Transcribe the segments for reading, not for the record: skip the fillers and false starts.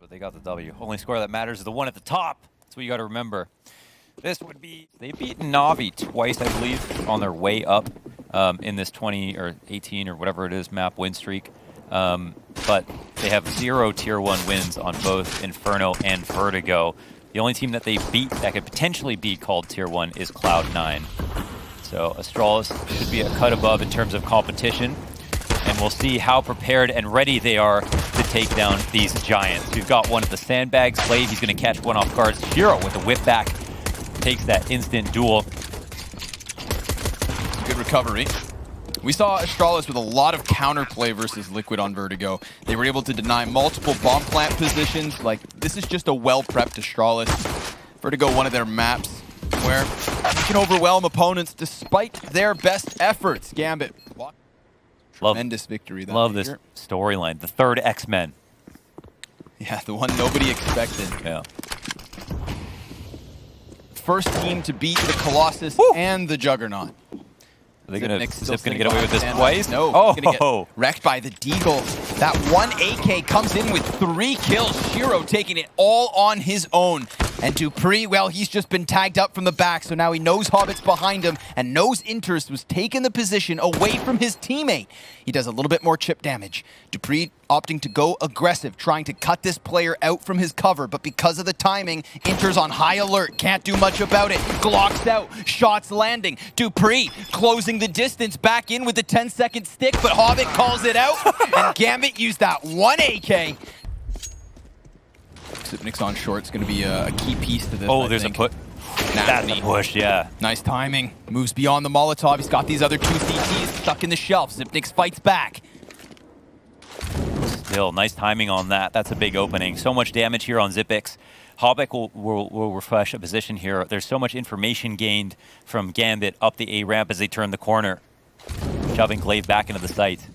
but they got the W. Only score that matters is the one at the top. That's what you got to remember. This would be, they've beaten Navi twice, I believe, on their way up in this 20 or 18 or whatever it is map win streak. But they have 0 tier 1 wins on both Inferno and Vertigo. The only team that they beat that could potentially be called tier 1 is Cloud9. So Astralis should be a cut above in terms of competition. And we'll see how prepared and ready they are to take down these giants. We've got one of the sandbags. Glaive, he's going to catch one off guard. Hero with a whip back takes that instant duel. Good recovery. We saw Astralis with a lot of counterplay versus Liquid on Vertigo. They were able to deny multiple bomb plant positions. Like, this is just a well-prepped Astralis. Vertigo, one of their maps where you can overwhelm opponents despite their best efforts. Gambit. Tremendous victory. Love this storyline. The third X-Men. Yeah, the one nobody expected. Yeah. First team to beat the Colossus and the Juggernaut. Are they gonna get away with this twice? No, gonna get wrecked by the Deagle. That one AK comes in with 3 kills. Shiro taking it all on his own. And Dupree, well, he's just been tagged up from the back, so now he knows Hobbit's behind him and knows Interest was taking the position away from his teammate. He does a little bit more chip damage. Dupree opting to go aggressive, trying to cut this player out from his cover, but because of the timing, Inter's on high alert, can't do much about it. Glocks out, shots landing. Dupree closing the distance, back in with the 10-second stick, but Hobbit calls it out, and Gambit used that one AK. Sipnik's on short. It's going to be a key piece to this. Oh, there's a put. That's a push, yeah. Nice timing. Moves beyond the Molotov. He's got these other 2 CTs stuck in the shelf. Zipnix fights back. Still, nice timing on that. That's a big opening. So much damage here on Zipix. Hobbeck will refresh a position here. There's so much information gained from Gambit up the A ramp as they turn the corner. Shoving Glaive back into the site.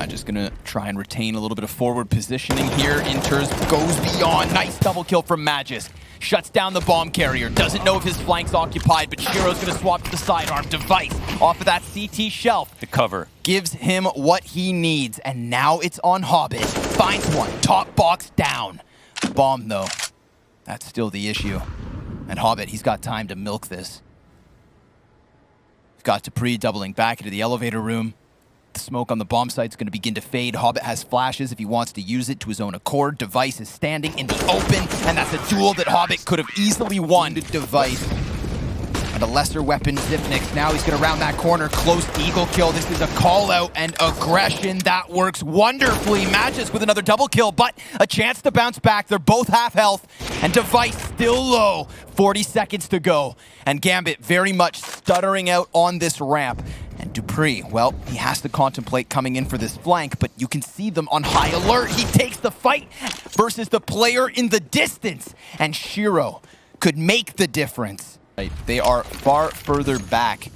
Just gonna try and retain a little bit of forward positioning here. Inters goes beyond. Nice double kill from Magis. Shuts down the bomb carrier. Doesn't know if his flank's occupied, but Shiro's gonna swap to the sidearm. Device off of that CT shelf. The cover. Gives him what he needs, and now it's on Hobbit. Finds one. Top box down. Bomb, though. That's still the issue. And Hobbit, he's got time to milk this. He's got Dupree doubling back into the elevator room. The smoke on the bomb site's going to begin to fade. Hobbit has flashes if he wants to use it to his own accord. Device is standing in the open, and that's a duel that Hobbit could have easily won. Device. And a lesser weapon, Zipnix. Now he's going to round that corner. Close eagle kill. This is a call out and aggression. That works wonderfully. Magis with another double kill, but a chance to bounce back. They're both half health, and Device still low. 40 seconds to go. And Gambit very much stuttering out on this ramp. And Dupree, well, he has to contemplate coming in for this flank, but you can see them on high alert. He takes the fight versus the player in the distance. And Shiro could make the difference. They are far further back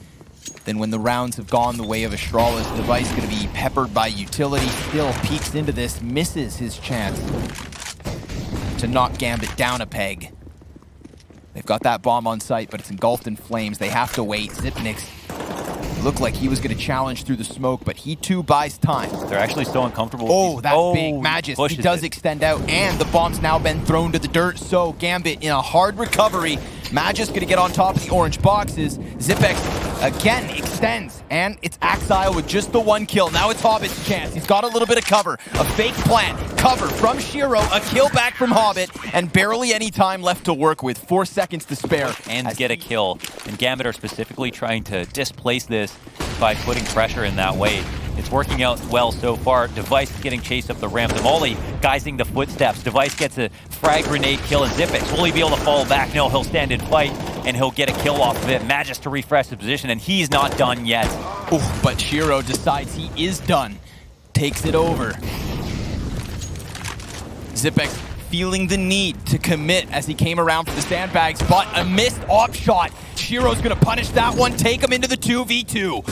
than when the rounds have gone the way of Astralis. Device going to be peppered by utility. Still peeks into this, misses his chance to knock Gambit down a peg. They've got that bomb on site, but it's engulfed in flames. They have to wait. Zipnix looked like he was going to challenge through the smoke, but he too buys time. They're actually so uncomfortable. Oh, that's big. Magis, he does extend out, and the bomb's now been thrown to the dirt, so Gambit in a hard recovery. Magis going to get on top of the orange boxes. Zipex again extends, and it's Axile with just the 1 kill. Now it's Hobbit's chance. He's got a little bit of cover. A fake plant. Cover from Shiro. A kill back from Hobbit, and barely any time left to work with. 4 seconds to spare. And get a kill. And Gambit are specifically trying to displace this by putting pressure in that way. It's working out well so far. Device is getting chased up the ramp. The Molly guising the footsteps. Device gets a frag grenade kill, and Zipix will he be able to fall back? No, he'll stand and fight, and he'll get a kill off of it. Magis to refresh the position, and he's not done yet. Ooh, but Shiro decides he is done. Takes it over. Zipex feeling the need to commit as he came around for the sandbags, but a missed op shot. Shiro's gonna punish that one, take him into the 2v2.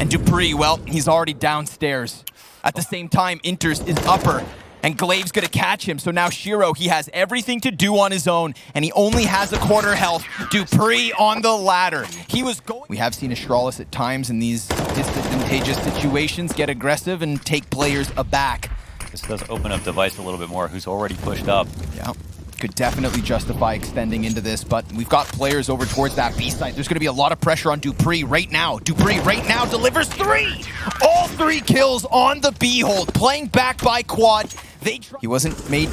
And Dupree, well, he's already downstairs. At the same time, Inters is upper, and Glaive's gonna catch him. So now Shiro, he has everything to do on his own, and he only has a quarter health. Dupree on the ladder. He was going. We have seen Astralis at times in these disadvantageous situations get aggressive and take players aback. This does open up Device a little bit more, who's already pushed up. Yeah, could definitely justify extending into this, but we've got players over towards that B site. There's going to be a lot of pressure on Dupree right now. Dupree right now delivers 3! All 3 kills on the B hold, playing back by Quad. He wasn't made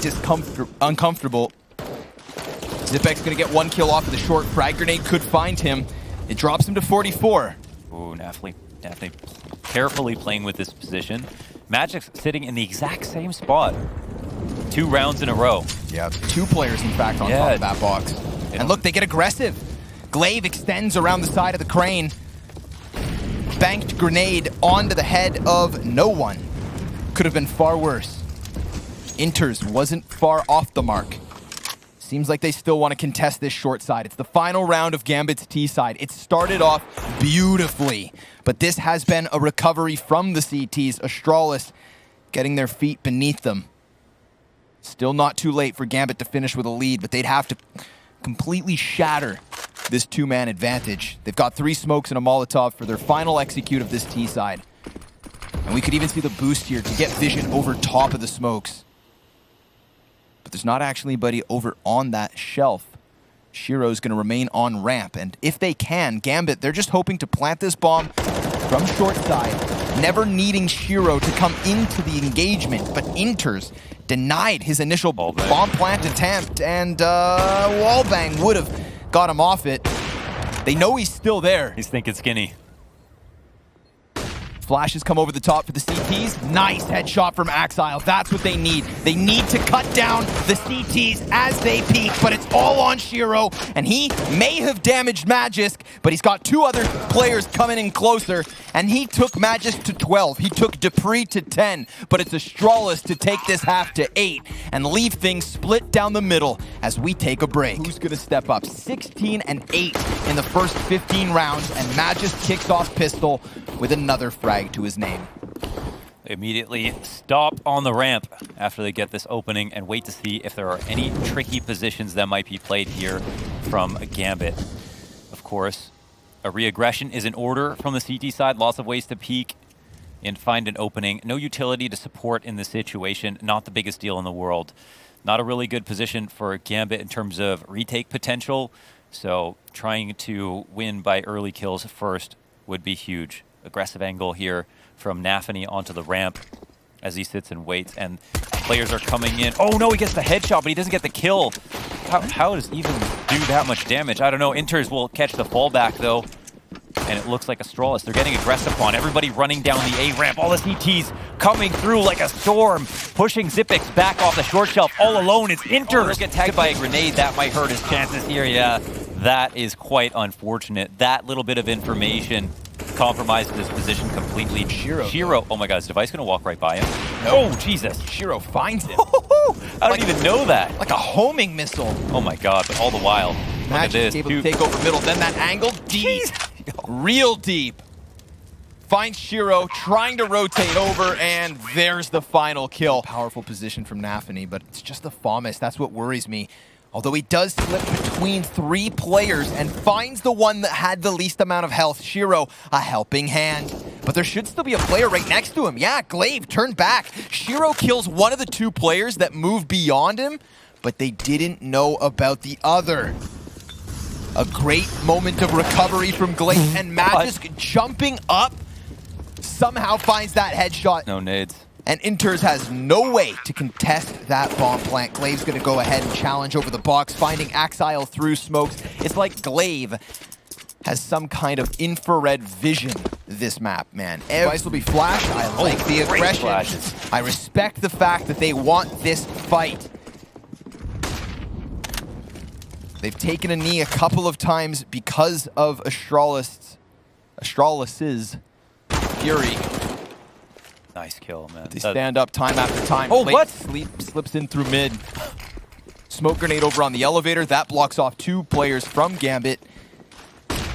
uncomfortable. Zipek's going to get 1 kill off of the short. Frag grenade could find him. It drops him to 44. Ooh, Nafli carefully playing with this position. Magic's sitting in the exact same spot. 2 rounds in a row. Yeah, 2 players, in fact, on top of that box. And look, they get aggressive. Glaive extends around the side of the crane. Banked grenade onto the head of no one. Could have been far worse. Inters wasn't far off the mark. Seems like they still want to contest this short side. It's the final round of Gambit's T side. It started off beautifully, but this has been a recovery from the CTs. Astralis getting their feet beneath them. Still not too late for Gambit to finish with a lead, but they'd have to completely shatter this 2-man advantage. They've got 3 smokes and a Molotov for their final execute of this T side. And we could even see the boost here to get vision over top of the smokes. But there's not actually anybody over on that shelf. Shiro's going to remain on ramp, and if they can, Gambit, they're just hoping to plant this bomb from short side, never needing Shiro to come into the engagement, but Inters denied his initial bomb plant attempt, and wallbang would have got him off it. They know he's still there. He's thinking skinny. Flashes come over the top for the CTs. Nice headshot from Axile. That's what they need. They need to cut down the CTs as they peak, but it's all on Shiro, and he may have damaged Magisk, but he's got 2 other players coming in closer, and he took Magisk to 12. He took Dupree to 10, but it's Astralis to take this half to 8 and leave things split down the middle as we take a break. Who's going to step up? 16 and 8 in the first 15 rounds, and Magisk kicks off pistol with another frag to his name. They immediately stop on the ramp after they get this opening and wait to see if there are any tricky positions that might be played here from Gambit. Of course, a re-aggression is in order from the CT side. Lots of ways to peek and find an opening. No utility to support in this situation. Not the biggest deal in the world. Not a really good position for Gambit in terms of retake potential. So trying to win by early kills first would be huge. Aggressive angle here from Nafany onto the ramp as he sits and waits, and players are coming in. Oh no, he gets the headshot, but he doesn't get the kill. How does even do that much damage? I don't know. Inters will catch the fallback though, and it looks like Astralis. They're getting aggressive on everybody running down the A ramp. All the CTs coming through like a storm, pushing Zipix back off the short shelf all alone. It's Inters. He'll get tagged by a grenade. That might hurt his chances here. Yeah, that is quite unfortunate. That little bit of information compromised his position completely. Shiro, oh my god, is Device going to walk right by him? No. Oh, Jesus. Shiro finds him. I don't even know that. Like a homing missile. Oh my god, but all the while, look at this. Able to take over middle, then that angle deep. Real deep. Finds Shiro, trying to rotate over, and there's the final kill. Powerful position from Nafany, but it's just the FAMAS. That's what worries me. Although he does slip between 3 players and finds the one that had the least amount of health. Shiro, a helping hand. But there should still be a player right next to him. Yeah, Glaive turned back. Shiro kills one of the 2 players that move beyond him, but they didn't know about the other. A great moment of recovery from Glaive, and Magisk jumping up somehow finds that headshot. No nades. And Inters has no way to contest that bomb plant. Glaive's going to go ahead and challenge over the box, finding Axile through smokes. It's like Glaive has some kind of infrared vision this map, man. Device will be flash. I like the aggression. I respect the fact that they want this fight. They've taken a knee a couple of times because of Astralis's fury. Nice kill, man. They stand up time after time. Oh, what? Slips in through mid. Smoke grenade over on the elevator. That blocks off 2 players from Gambit.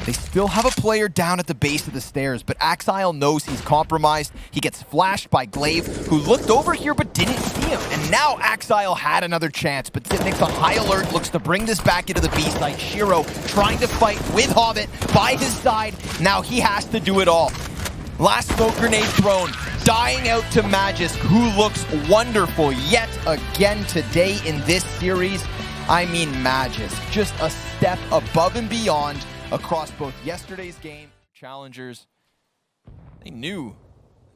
They still have a player down at the base of the stairs, but Axile knows he's compromised. He gets flashed by Glaive, who looked over here but didn't see him. And now Axile had another chance, but Zipnik's on high alert, looks to bring this back into the B site. Shiro trying to fight with Hobbit by his side. Now he has to do it all. Last smoke grenade thrown. dying out to Magis, who looks wonderful yet again today in this series. I mean, Magis, just a step above and beyond across both yesterday's game. Challengers, they knew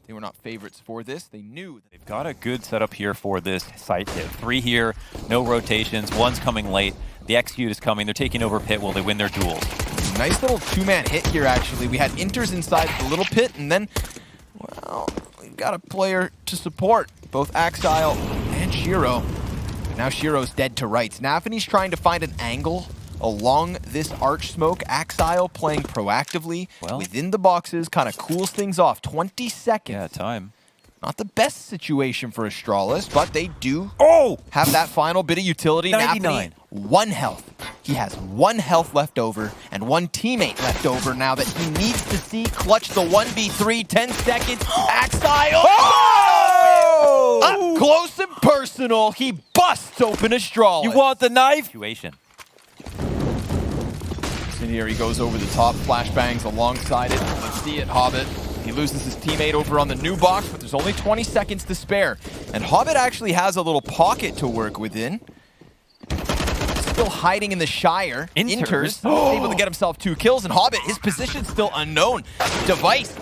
they were not favorites for this. They knew that they've got a good setup here for this site hit. 3 here, no rotations, 1's coming late. The execute is coming. They're taking over pit while they win their duels. Nice little 2-man hit here, actually. We had Inters inside the little pit, and then, well, we've got a player to support both Axile and Shiro. But now Shiro's dead to rights. Nafany's trying to find an angle along this arch smoke. Axile playing proactively within the boxes, kind of cools things off. 20 seconds. Yeah, time. Not the best situation for Astralis, but they do have that final bit of utility. 99. Nafany, 1 health. He has 1 health left over and 1 teammate left over now that he needs to see clutch the 1v3. 10 seconds. Axile! Up close and personal, he busts open Astralis. You want the knife? Situation. And here he goes over the top, flashbangs alongside it. Let's see it, Hobbit. He loses his teammate over on the new box, but there's only 20 seconds to spare. And Hobbit actually has a little pocket to work within. Still hiding in the Shire. Inters able to get himself 2 kills, and Hobbit, his position's still unknown. Device,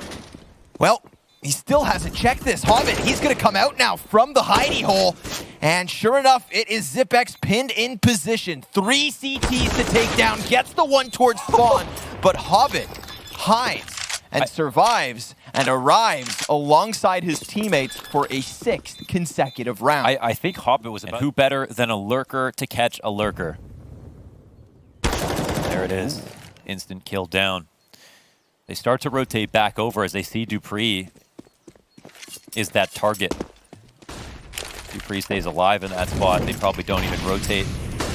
well, he still hasn't checked this. Hobbit, he's gonna come out now from the hidey hole. And sure enough, it is Zipex pinned in position. 3 CTs to take down, gets the one towards spawn, but Hobbit hides and survives and arrives alongside his teammates for a 6th consecutive round. I think Hobbit was about who better than a lurker to catch a lurker. There it is. Instant kill down. They start to rotate back over as they see Dupree is that target. Dupree stays alive in that spot. They probably don't even rotate.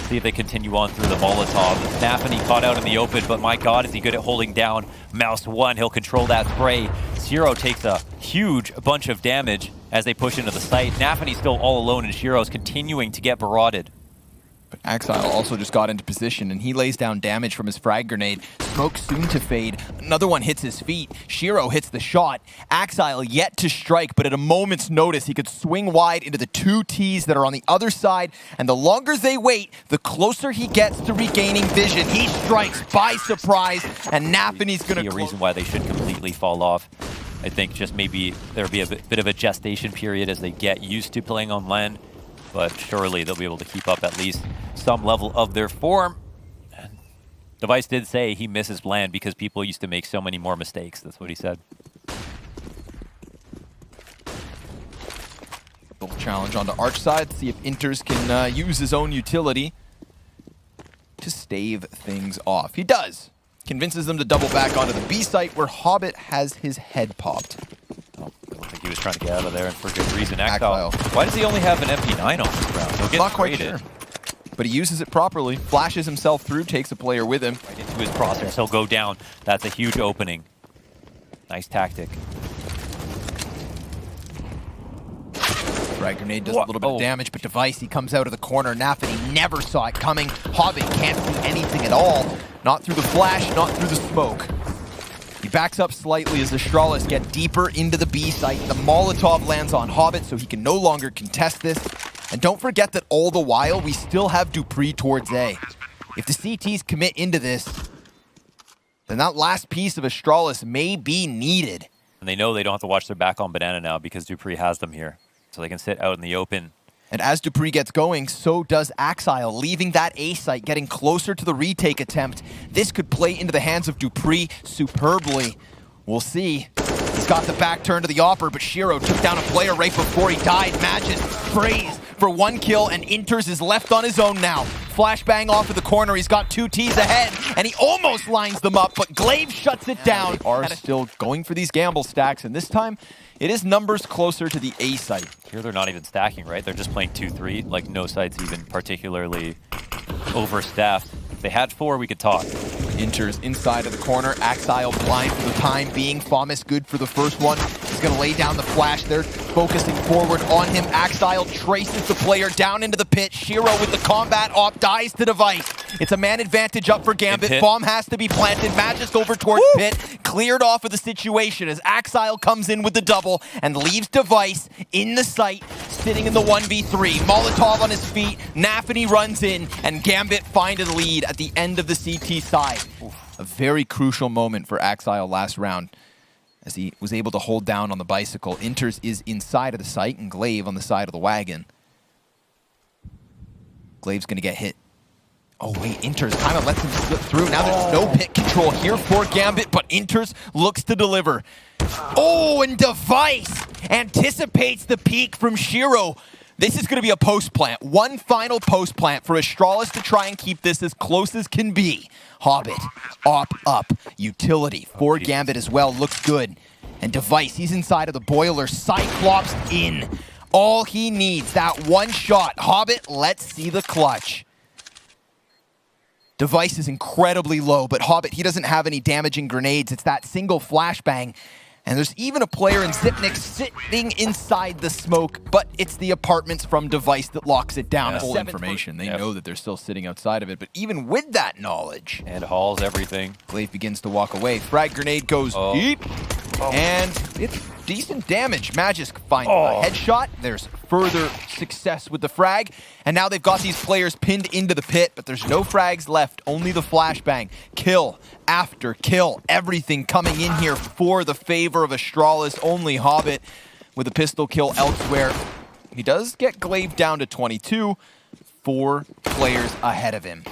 See if they continue on through the Molotov. Nafany caught out in the open, but my god, is he good at holding down Mouse 1. He'll control that spray. Shiro takes a huge bunch of damage as they push into the site. Nafany's still all alone, and Shiro's continuing to get barraged. But Axile also just got into position, and he lays down damage from his frag grenade. Smoke soon to fade. Another one hits his feet. Shiro hits the shot. Axile yet to strike, but at a moment's notice, he could swing wide into the 2 Ts that are on the other side. And the longer they wait, the closer he gets to regaining vision. He strikes by surprise, and Nafany's going to a reason why they should completely fall off. I think just maybe there'll be a bit of a gestation period as they get used to playing on land. But surely they'll be able to keep up at least some level of their form. And Device did say he misses land because people used to make so many more mistakes. That's what he said. Little challenge onto Arch side. See if Inters can use his own utility to stave things off. He does. Convinces them to double back onto the B site where Hobbit has his head popped. I don't think he was trying to get out of there, and for good reason. Axile. Why does he only have an MP9 on this round? He'll get not quite traded. Sure. But he uses it properly, flashes himself through, takes a player with him. Right into his crosshairs. He'll go down. That's a huge opening. Nice tactic. Frag grenade does a little bit of damage, but Device, he comes out of the corner. Nafany never saw it coming. Hobbit can't see anything at all. Not through the flash, not through the smoke. He backs up slightly as the Astralis get deeper into the B site. The Molotov lands on Hobbit, so he can no longer contest this. And don't forget that all the while, we still have Dupree towards A. If the CTs commit into this, then that last piece of Astralis may be needed. And they know they don't have to watch their back on Banana now because Dupree has them here. So they can sit out in the open. And as Dupree gets going, so does Axile, leaving that A site, getting closer to the retake attempt. This could play into the hands of Dupree superbly. We'll see. He's got the back turn to the Opper, but Shiro took down a player right before he died. Magis sprays for 1 kill, and Inters is left on his own now. Flashbang off of the corner. He's got 2 Ts ahead, and he almost lines them up, but Glaive shuts it down. They are still going for these gamble stacks, and this time, it is numbers closer to the A site. Here they're not even stacking, right? They're just playing 2-3, like no sites even particularly overstaffed. If they had 4, we could talk. Inters inside of the corner. Axile blind for the time being. Famas good for the first one. He's going to lay down the flash. They're focusing forward on him. Axile traces the player down into the pit. Shiro with the combat op dies to Device. It's a man advantage up for Gambit. Pit. Bomb has to be planted. Magisk over towards Pit. Cleared off of the situation as Axile comes in with the double and leaves Device in the site, sitting in the 1v3. Molotov on his feet. Nafany runs in, and Gambit find a lead at the end of the CT side. A very crucial moment for Axile last round, as he was able to hold down on the bicycle. Inters is inside of the site, and Glaive on the side of the wagon. Glaive's going to get hit. Oh, wait, Inters kind of lets him slip through. Now there's no pit control here for Gambit, but Inters looks to deliver. Oh, and Device anticipates the peek from Shiro. This is going to be a post plant. One final post plant for Astralis to try and keep this as close as can be. Hobbit, up. Utility for Gambit as well. Looks good. And Device, he's inside of the boiler. Cyclops in. All he needs, that one shot. Hobbit, let's see the clutch. Device is incredibly low, but Hobbit, he doesn't have any damaging grenades. It's that single flashbang. And there's even a player in Zipnik sitting inside the smoke, but it's the apartments from Device that locks it down. Yeah. Full information. They know that they're still sitting outside of it, but even with that knowledge... And hauls everything. Glaive begins to walk away. Frag grenade goes deep, and it's decent damage. Magisk finds a headshot. There's further success with the frag, and now they've got these players pinned into the pit, but there's no frags left, only the flashbang. Kill after kill, everything coming in here for the favor of Astralis. Only Hobbit with a pistol kill elsewhere. He does get Glaive down to 22, 4 players ahead of him.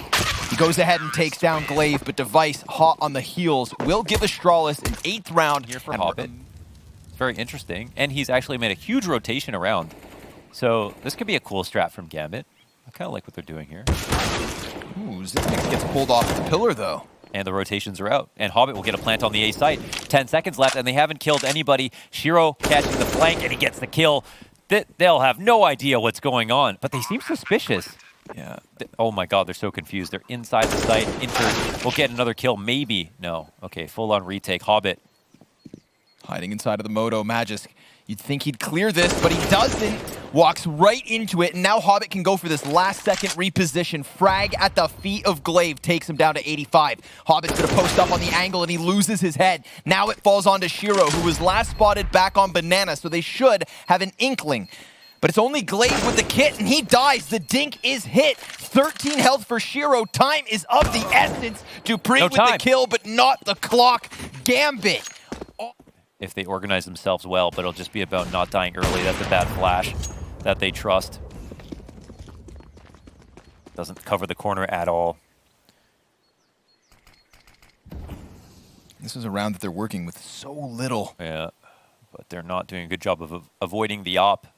He goes ahead and takes down Glaive, but Device, hot on the heels, will give Astralis an 8th round Here for Hobbit. It's very interesting, and he's actually made a huge rotation around. So this could be a cool strat from Gambit. I kind of like what they're doing here. Ooh, Zipnik gets pulled off the pillar, though. And the rotations are out. And Hobbit will get a plant on the A site. 10 seconds left, and they haven't killed anybody. Shiro catching the flank, and he gets the kill. They'll have no idea what's going on, but they seem suspicious. Yeah. Oh my god, they're so confused. They're inside the site. Inter will get another kill, maybe. No. Okay, full-on retake. Hobbit. Hiding inside of the Moto. Magisk, you'd think he'd clear this, but he doesn't. Walks right into it, and now Hobbit can go for this last-second reposition. Frag at the feet of Glaive takes him down to 85. Hobbit's going to post up on the angle, and he loses his head. Now it falls onto Shiro, who was last spotted back on Banana, so they should have an inkling. But it's only Glaive with the kit, and he dies. The dink is hit. 13 health for Shiro. Time is of the essence. Dupree with the kill, but not the clock. Gambit. If they organize themselves well, but it'll just be about not dying early. That's a bad flash that they trust. Doesn't cover the corner at all. This is a round that they're working with so little. Yeah, but they're not doing a good job of avoiding the op.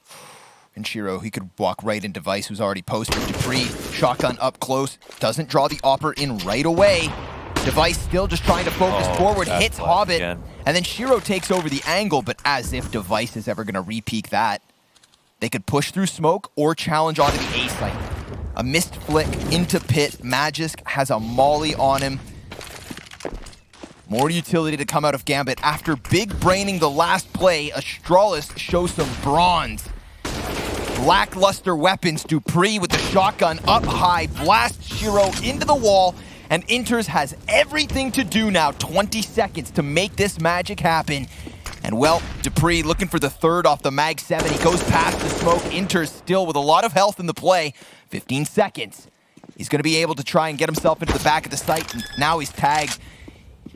And Shiro, he could walk right into Device, who's already posted. Dupree, shotgun up close, doesn't draw the opper in right away. Device still just trying to focus forward, hits Hobbit, again. And then Shiro takes over the angle, but as if Device is ever going to re-peek that. They could push through smoke or challenge onto the A site. A missed flick into pit. Magisk has a molly on him. More utility to come out of Gambit. After big braining the last play, Astralis shows some bronze. Lackluster weapons. Dupree with the shotgun up high, blasts Shiro into the wall, and Inters has everything to do now. 20 seconds to make this magic happen. And well, Dupree looking for the third off the Mag 7. He goes past the smoke. Inters still with a lot of health in the play. 15 seconds. He's going to be able to try and get himself into the back of the site. And now he's tagged.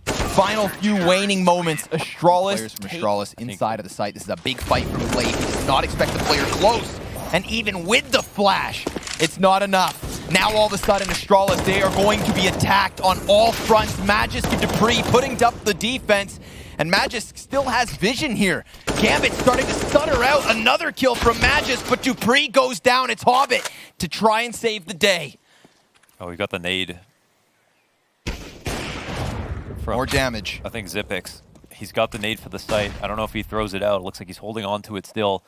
Final few waning moments. Astralis. Players from Astralis inside of the site. This is a big fight from Glaive. He does not expect the player close. And even with the flash, it's not enough. Now all of a sudden, Astralis, they are going to be attacked on all fronts. Magisk and Dupree putting up the defense. And Magisk still has vision here. Gambit starting to stutter out. Another kill from Magisk, but Dupree goes down. It's Hobbit to try and save the day. Oh, he got the nade. More damage. I think Zipix. He's got the nade for the site. I don't know if he throws it out. It looks like he's holding on to it still.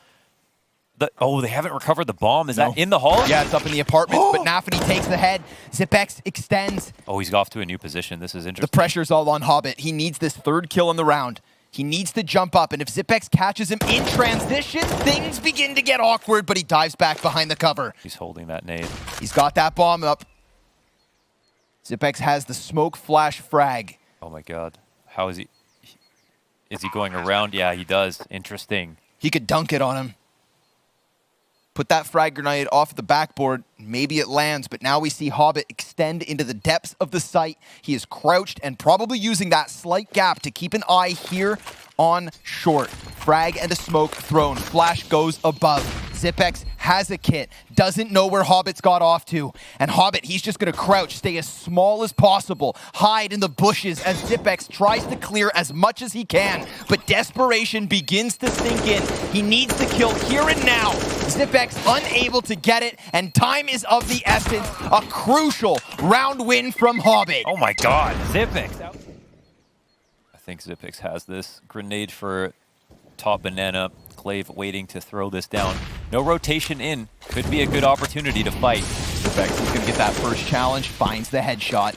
Oh, they haven't recovered the bomb. Is that in the hall? Yeah, it's up in the apartments, but Nafany takes the head. Zipex extends. Oh, he's off to a new position. This is interesting. The pressure's all on Hobbit. He needs this third kill in the round. He needs to jump up, and if Zipex catches him in transition, things begin to get awkward, but he dives back behind the cover. He's holding that nade. He's got that bomb up. Zipex has the smoke flash frag. Oh my god. How is he? Is he going around? Yeah, he does. Interesting. He could dunk it on him. Put that frag grenade off the backboard. Maybe it lands, but now we see Hobbit extend into the depths of the site. He is crouched and probably using that slight gap to keep an eye here on short. Frag and a smoke thrown. Flash goes above. Zipex has a kit. Doesn't know where Hobbit's got off to. And Hobbit, he's just going to crouch, stay as small as possible, hide in the bushes as Zipex tries to clear as much as he can. But desperation begins to sink in. He needs the kill here and now. Zipex unable to get it, and time is of the essence. A crucial round win from Hobbit. Oh my god. Zipex. I think Zipex has this. Grenade for top banana. Clave waiting to throw this down. No rotation in. Could be a good opportunity to fight. Zipex is going to get that first challenge. Finds the headshot.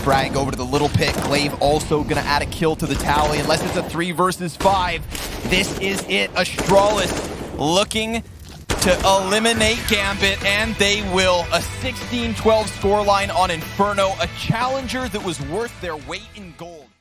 Frag over to the little pit. Clave also going to add a kill to the tally. Unless it's a 3 versus 5. This is it. Astralis looking to eliminate Gambit, and they will. A 16-12 scoreline on Inferno. A challenger that was worth their weight in gold.